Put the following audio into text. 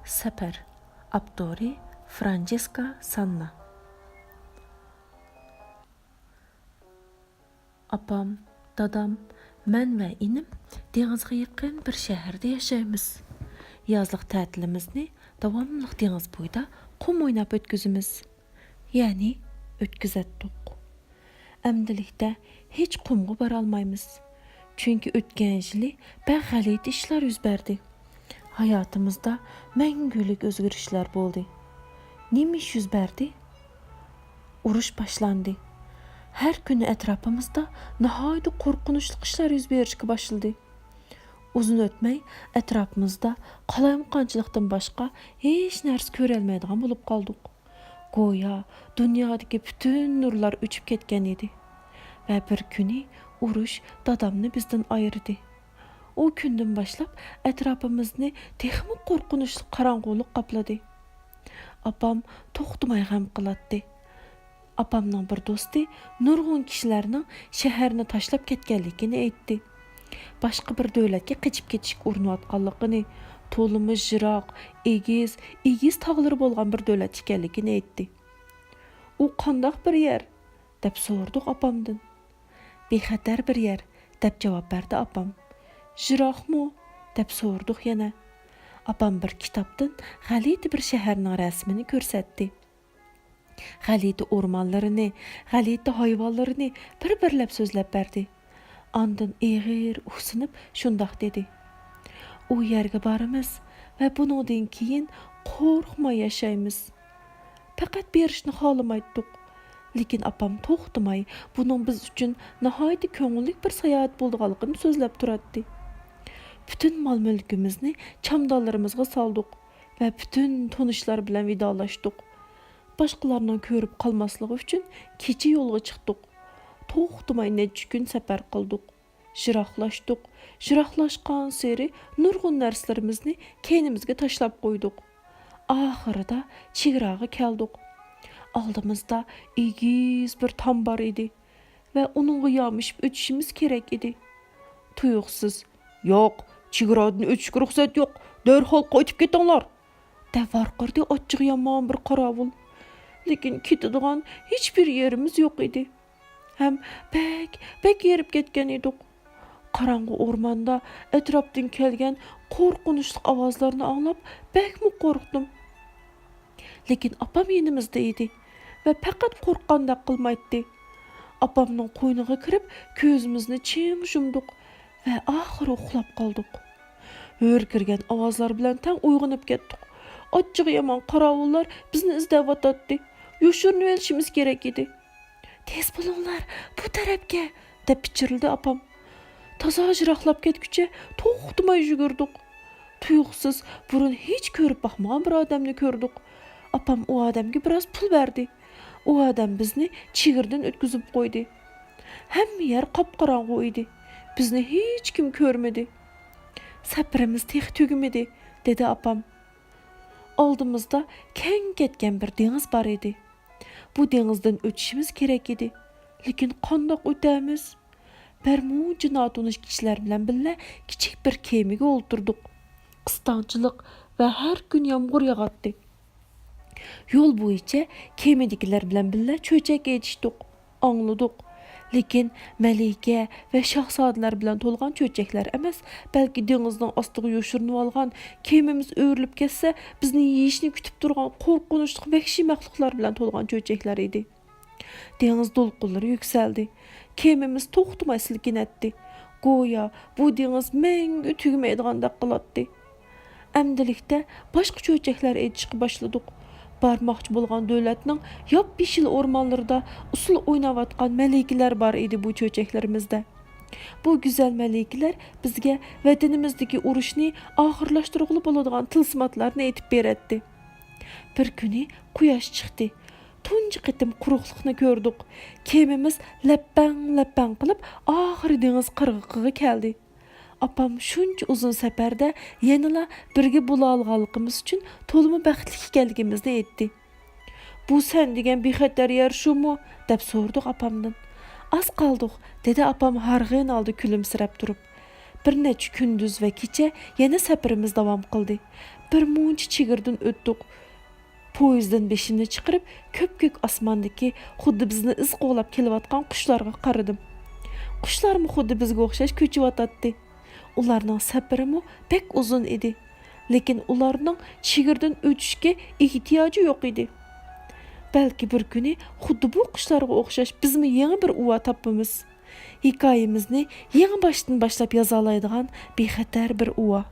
Səpər. Abdori Francesca Sanna. Apam, dadam, mən və inim dengizə yaxın bir şəhərdə yaşayımız. Yazlıq tətilimizni davamlıq dengiz boyda qum oynab ötküzümüz. Yəni ötküzətdik. Əmdilikdə heç qumğa bara almaymız. Çünki ötken yili bəğəlit işlər yüz berdi. Hayatımızda məngülük özgürüşlər boldu. Neymiş yüz berdi? Uruş başlandı. Her günü etrafımızda nahaydı korkunçluk işler yüz berişki başladı. Uzun ötmey etrafımızda qalayımqançılıqdan başqa heç nərs körəlməydiğən bulup qaldık. Goya dünyadaki bütün nurlar uçup ketken idi. Ve bir günü uruş dadamını bizden ayırdı. O günden başlap etrafımızını texmi korkunçluk karanqoluk qapladı. Apam toxtumay gəm qılatdı. Apamның bir dostu nurgun kişilərinin şəhərini taşlap ketkenligini aytdı. Başqa bir dövlətə keçib ketişik urunub atqanlığını, tolumuz jıraq, egiz tağları bolğan bir dövlət ikənligini aytdı. O qandaq bir yer? Dep sorduq apamdan. Bexətər bir yer, dep cavab berdi apam. Jıraq mı? Dep sorduq yana. Apam bir kitapdan Galiti bir şəhərinin rəsmini görsətdi. Galiti ormanlarını, Galiti hayvanlarını bir-birləb sözləb berdi. Andın eğir, uxsınıb şundaq dedi. O yerge barımız ve bundan keyin qorxmay yaşaymız. Faqat berişni xalamaydık. Lekin apam toxtumay bunun biz üçün nahaydı köngüllik bir sayahat bolduğanlığını sözləb turatdı. Bütün mal mülkümüzni çamdallarımızga saldık ve bütün tonuşlar bilen vidalaştık. Başqalarından körüp kalmaslığı üçün keçi yolga çıktık. Toxtumay neçə gün səpər qıldıq. Jıraqlaşdıq. Jıraqlaşqan seri nurgun nərslərimizni kendimizge taşlap qoyduq. Ahırda çiğrağı keldik. Aldığımızda egiz bir tam bar idi ve onunla yamışıp ötüşümüz kerek idi. Tuyuqsuz, "Yok, çiğradın ötüşük ruhsat yok, derhal qaytib ketinglar" de varqırdı açıq yaman bir qaravul. Lekin ketadigan hiçbir yerimiz yok idi. Hem bek yerip ketken edik. Qarangı ormanda etrafdan kelgen korkunçluk avazlarını anlap bek mi korktum. Lekin apam yenimizde idi ve faqat korkqandaq qılmaydı. Apamның qoynuğa kirip közümüzni çim yumduq ve ahır uxlap qaldık. Örkirgen avazlar bilen tan uyğunub ketdik. Açıq yaman qaravullar bizni izlep atatdı. Yoşurunu elişimiz gerek idi. "Tez bulunlar, bu tarafga" dep pichirildi apam. Taza jıraqlap ketkiçe toxtumay jügürdük. Tuyuqsuz burun hiç körüp baxmagan bir adamni gördük. Apam o adamga biraz pul berdi. O adam bizni çigirden ötküzüp koydu. Hemmi yer qapqarangı idi. Bizni hiç kim körmedi. "Səpirimiz tex tügümedi" dedi apam. Aldığımızda keng ketken bir deniz var idi. Bu denizden ötüşümüz gerek idi. Lekin qandaq ötəmiz? Bermuda natunuş kişiler bilen bille kiçik bir kemiga olturduk. Qıstançılık ve her gün yağmur yağattı. Yol boyunca kemidikiler bilen bille çöçek yetiştik, anladık. Lekin Melike ve şahzadeler bilen tolgan çöçekler emas, belki denizden astığı yoşurunu algan, kemimiz öğürülüp kesse bizni yiyişini kütüp durgan korkunçluk vəhşi məxluqlar bilen tolgan çöçekler idi. Deniz dolqulları yükseldi. Kemimiz toxtumay silkin etdi. Goya bu deniz məngü tügməydiğanda qılatdı. Əmdilikdə başqa çöçekler etişqi başladık. Barmaqçı bolğan dövlətinin yap-yeşil ormanlarda usul oynavatqan melekiler var idi bu çöçeklerimizde. Bu güzel melekiler bizge vətənimizdeki uruşni ahırlaştırıqlı boladigan tılsımatlarını etip beretdi. Bir günü quyaş çıktı. Tuncu qitim quruqluqni gördük. Kemimiz ləppən qılıb ahır deniz qırğıqığı keldi. Apam şunca uzun səpərdə yenila birge bula alğanlığımız üçün tolumu bəxtli ikənligimizni aytdı. "Bu sen degen bexəttər yer şu mu?" dep sorduq apamdan. "Az qaldıq" dedi apam harğın aldı külümsirep durup. Bir neçə gündüz və kecha yana safarimiz davom qildi. Bir muncha chegirdan o'tdik. Poyezddan beshimni chiqarib, ko'k osmondagi xuddi bizni iz qo'lab kelayotgan qushlarga qaradim. Qushlarmi xuddi bizga o'xshash ko'chiyotdi. Ularning safarimi pek uzun edi, lekin ularning chegirdan o'tishga ehtiyoji yo'q edi. Balki bir kuni xuddi bu qushlarga o'xshash bizmi yangi bir uva topamiz. Hikoyamizni yangi boshdan boshlab yoza oladigan bexatar bir uva.